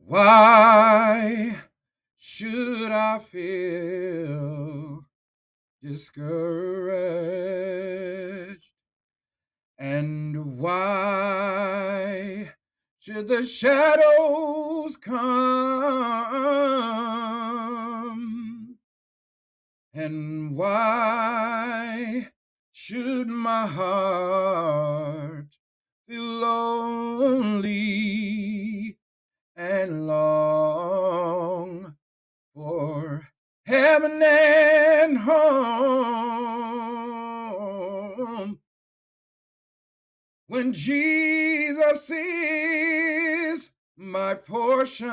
Why should I feel discouraged? And why should the shadows come? And why should my heart feel lonely and long for heaven and home when Jesus is my portion,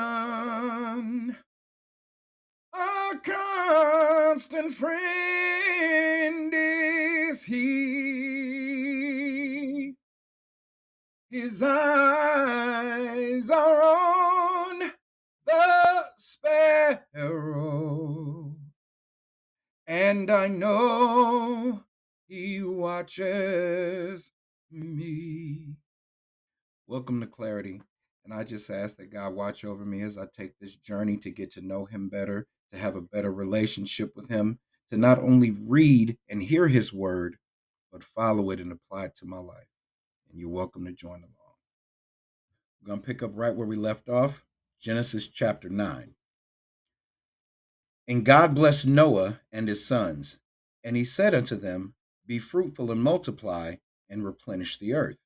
a constant friend is he. His eyes are on the sparrow, and I know he watches me. Welcome to Clarity. And I just ask that God watch over me as I take this journey to get to know him better, to have a better relationship with him, to not only read and hear his word, but follow it and apply it to my life. And you're welcome to join along. We're going to pick up right where we left off, Genesis chapter 9. And God blessed Noah and his sons, and he said unto them, be fruitful and multiply and replenish the earth.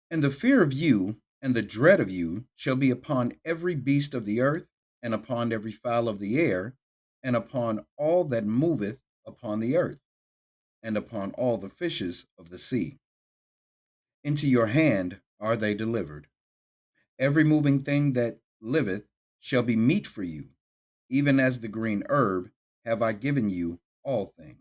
And the fear of you and the dread of you shall be upon every beast of the earth, and upon every fowl of the air, and upon all that moveth upon the earth, and upon all the fishes of the sea. Into your hand are they delivered. Every moving thing that liveth shall be meat for you, even as the green herb have I given you all things.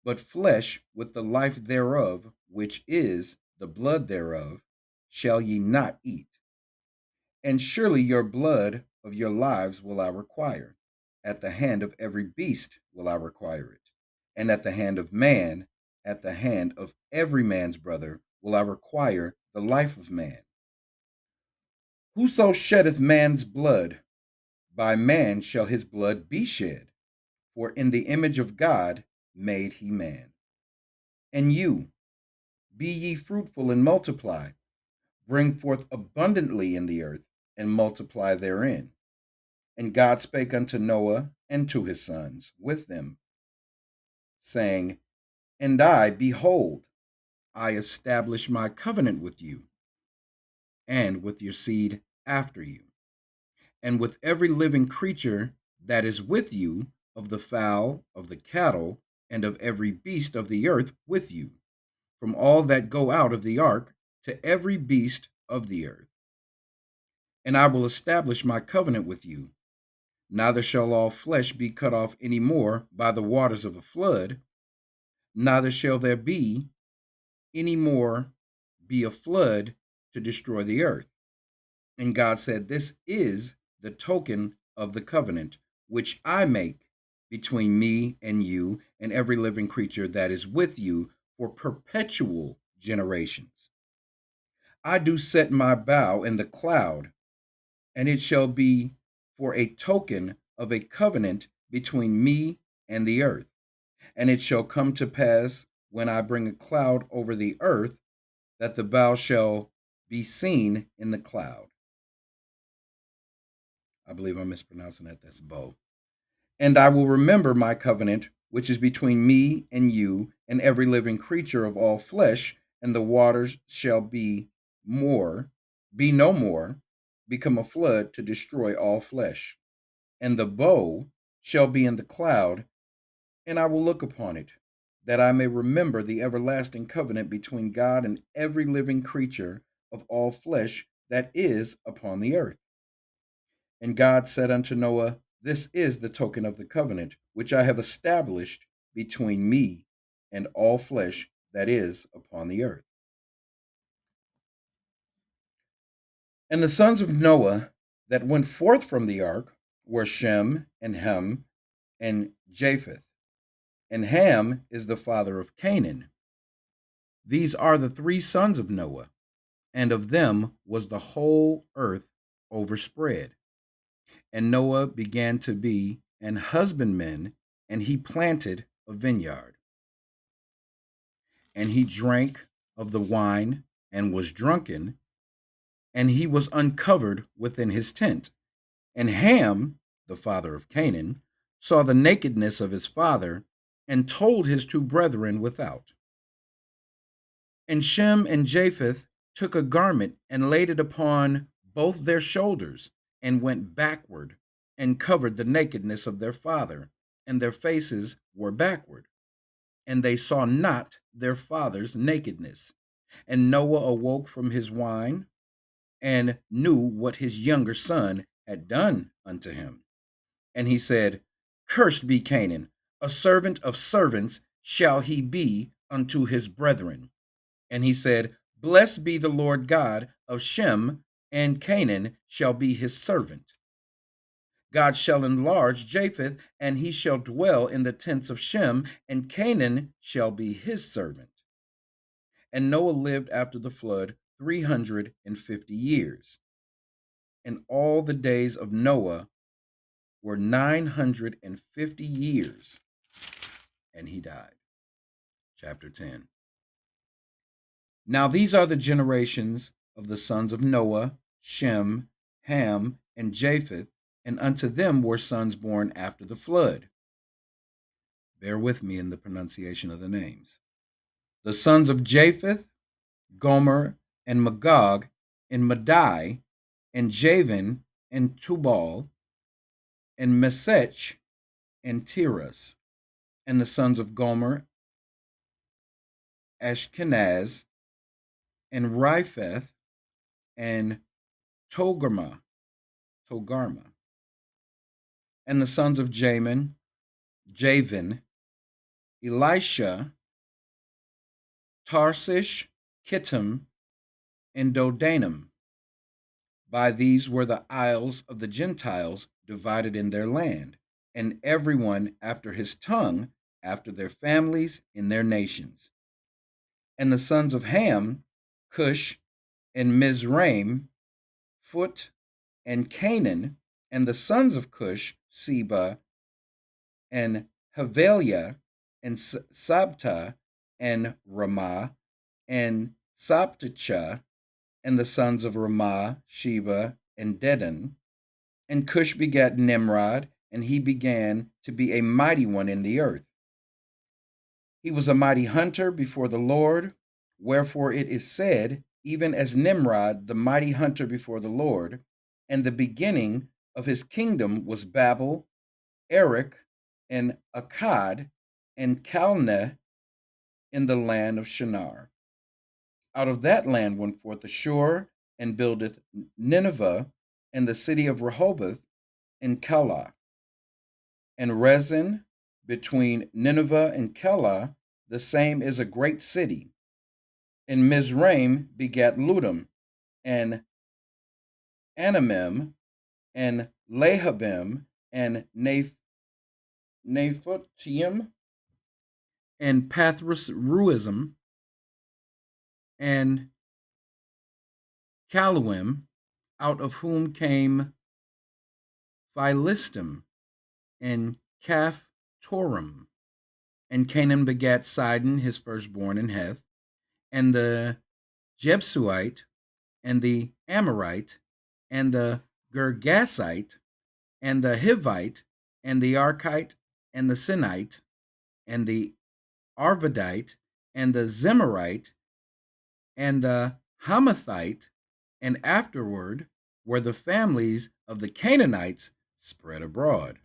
But flesh with the life thereof, which is the blood thereof, shall ye not eat. And surely your blood of your lives will I require. At the hand of every beast will I require it. And at the hand of man, at the hand of every man's brother, will I require the life of man. Whoso sheddeth man's blood, by man shall his blood be shed. For in the image of God made he man. And you, be ye fruitful and multiply, bring forth abundantly in the earth, and multiply therein. And God spake unto Noah and to his sons with them, saying, and I, behold, I establish my covenant with you, and with your seed after you, and with every living creature that is with you, of the fowl, of the cattle, and of every beast of the earth with you, from all that go out of the ark to every beast of the earth. And I will establish my covenant with you. Neither shall all flesh be cut off any more by the waters of a flood, neither shall there be any more be a flood to destroy the earth. And God said, this is the token of the covenant which I make between me and you and every living creature that is with you for perpetual generations. I do set my bow in the cloud, and it shall be for a token of a covenant between me and the earth. And it shall come to pass when I bring a cloud over the earth that the bow shall be seen in the cloud. I believe I'm mispronouncing that. That's bow. And I will remember my covenant, which is between me and you and every living creature of all flesh, and the waters shall be no more, become a flood to destroy all flesh. And the bow shall be in the cloud, and I will look upon it, that I may remember the everlasting covenant between God and every living creature of all flesh that is upon the earth. And God said unto Noah, this is the token of the covenant which I have established between me and all flesh that is upon the earth. And the sons of Noah that went forth from the ark were Shem and Ham and Japheth. And Ham is the father of Canaan. These are the three sons of Noah. and of them was the whole earth overspread. And Noah began to be an husbandman, and he planted a vineyard. And he drank of the wine and was drunken, and he was uncovered within his tent. And Ham, the father of Canaan, saw the nakedness of his father, and told his two brethren without. And Shem and Japheth took a garment and laid it upon both their shoulders, and went backward, and covered the nakedness of their father, and their faces were backward, and they saw not their father's nakedness. And Noah awoke from his wine, and knew what his younger son had done unto him. And he said, Cursed be Canaan, a servant of servants shall he be unto his brethren. And he said, Blessed be the Lord God of Shem, and Canaan shall be his servant. God shall enlarge Japheth, and he shall dwell in the tents of Shem, and Canaan shall be his servant. And Noah lived after the flood 350 years. And all the days of Noah were 950 years, and he died. Chapter 10. Now these are the generations of the sons of Noah, Shem, Ham, and Japheth, and unto them were sons born after the flood. Bear with me in the pronunciation of the names. The sons of Japheth, Gomer, and Magog, and Madai, and Javan, and Tubal, and Mesech, and Tiras. And the sons of Gomer, Ashkenaz, and Riphath, and Togarma. And the sons of Javan, Elisha, Tarshish, Kittim, and Dodanim. By these were the isles of the Gentiles divided in their land, and everyone after his tongue, after their families, in their nations. And the sons of Ham, Cush, and Mizraim, Phut, and Canaan. And the sons of Cush, Seba, and Havilah, and Sabta, and Ramah, and Sabtecha. And the sons of Ramah, Sheba, and Dedan. And Cush begat Nimrod, and he began to be a mighty one in the earth. He was a mighty hunter before the Lord, wherefore it is said, even as Nimrod, the mighty hunter before the Lord. And the beginning of his kingdom was Babel, Erech, and Akkad, and Calneh in the land of Shinar. Out of that land went forth Ashur, and buildeth Nineveh, and the city of Rehoboth, and Calah. And Rezin, between Nineveh and Calah, the same is a great city. And Mizraim begat Ludum, and Anamim, and Lehabim, and Nephotium, and Pathrus and Caluim, out of whom came Philistim, and Caphtorim. And Canaan begat Sidon, his firstborn, and Heth, and the Jebusite, and the Amorite, and the Girgasite, and the Hivite, and the Archite, and the Sinite, and the Arvadite, and the Zemarite, and the Hamathite. And afterward were the families of the Canaanites spread abroad.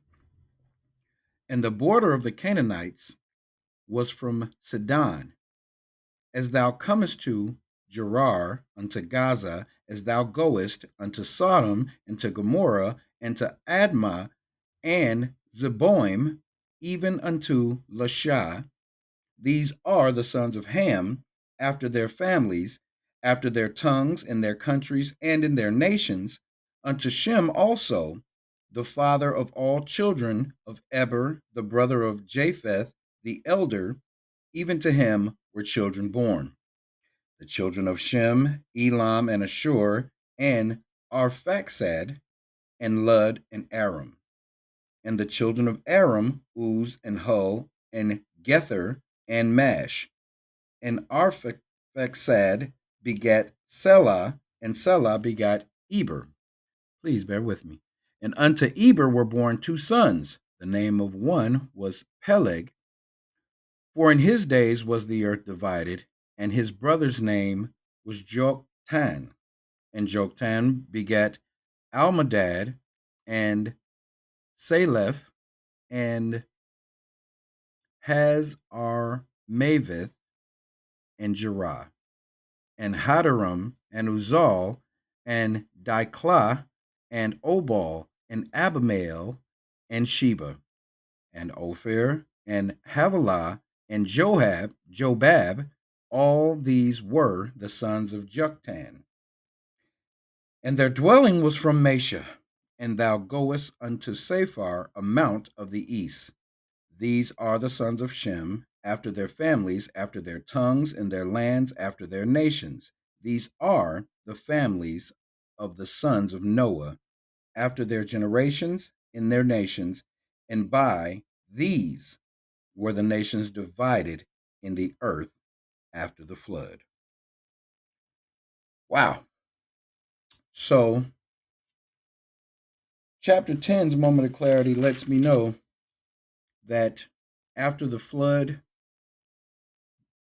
And the border of the Canaanites was from Sidon, as thou comest to Gerar, unto Gaza, as thou goest unto Sodom, and to Gomorrah, and to Admah, and Zeboim, even unto Lasha. These are the sons of Ham, after their families, after their tongues, in their countries, and in their nations. Unto Shem also, the father of all children of Eber, the brother of Japheth, the elder, even to him were children born. The children of Shem, Elam, and Ashur, and Arphaxad, and Lud, and Aram. And the children of Aram, Uz, and Hul, and Gether, and Mash. And Arphaxad begat Selah, and Selah begat Eber. Please bear with me. And unto Eber were born two sons. The name of one was Peleg, for in his days was the earth divided, and his brother's name was Joktan. And Joktan begat Almadad, and Saleph, and Hazar Maveth, and Jerah, and Hadaram, and Uzal, and Diklah, and Obal, and Abimael, and Sheba, and Ophir, and Havilah, and Jobab, all these were the sons of Joktan. And their dwelling was from Mesha, and thou goest unto Saphar, a mount of the east. These are the sons of Shem, after their families, after their tongues, and their lands, after their nations. These are the families of the sons of Noah, after their generations, in their nations, and by these were the nations divided in the earth after the flood. Wow. So, chapter ten's moment of clarity lets me know that after the flood,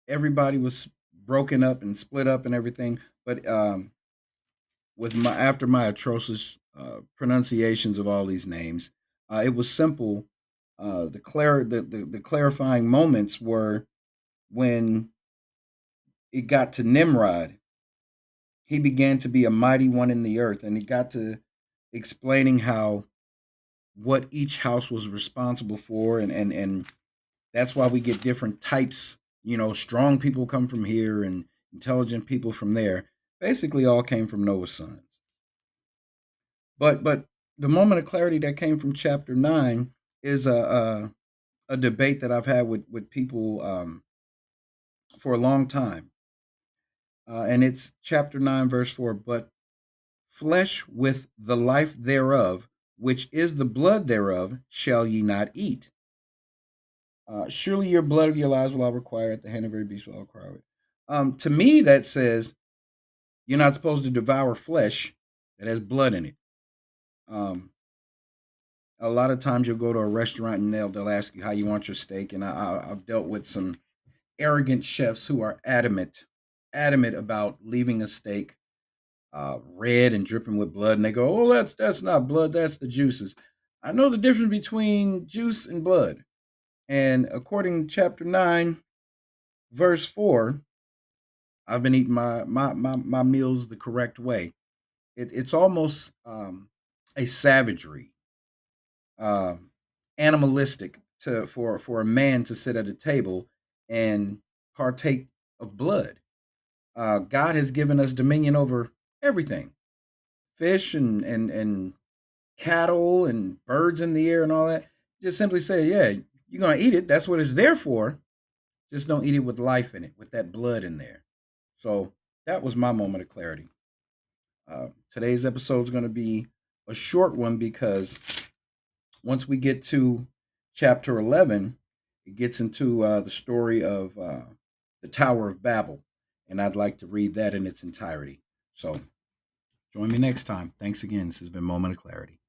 everybody was broken up and split up and everything. But with my after my atrocious pronunciations of all these names, it was simple. The clarifying moments were when it got to Nimrod. He began to be a mighty one in the earth, and he got to explaining how what each house was responsible for, and that's why we get different types. Strong people come from here, and intelligent people from there. Basically, all came from Noah's sons. But the moment of clarity that came from chapter 9 is a debate that I've had with people for a long time, and it's chapter 9 verse 4. But flesh with the life thereof, which is the blood thereof, shall ye not eat. Surely your blood of your lives will I require, at the hand of every beast will I require it. To me, that says you're not supposed to devour flesh that has blood in it. Um, a lot of times you'll go to a restaurant and they'll ask you how you want your steak, and I've dealt with some arrogant chefs who are adamant about leaving a steak red and dripping with blood, and they go, "Oh, that's not blood, that's the juices." I know the difference between juice and blood, and according to chapter 9, verse 4, I've been eating my meals the correct way. It's almost a savagery, um, animalistic for a man to sit at a table and partake of blood. God has given us dominion over everything, fish and cattle and birds in the air and all that. Just simply say, yeah, you're gonna eat it. That's what it's there for. Just don't eat it with life in it, with that blood in there. So that was my moment of clarity. Today's episode is going to be a short one because once we get to chapter 11, it gets into the story of the Tower of Babel. And I'd like to read that in its entirety. So join me next time. Thanks again. This has been Moment of Clarity.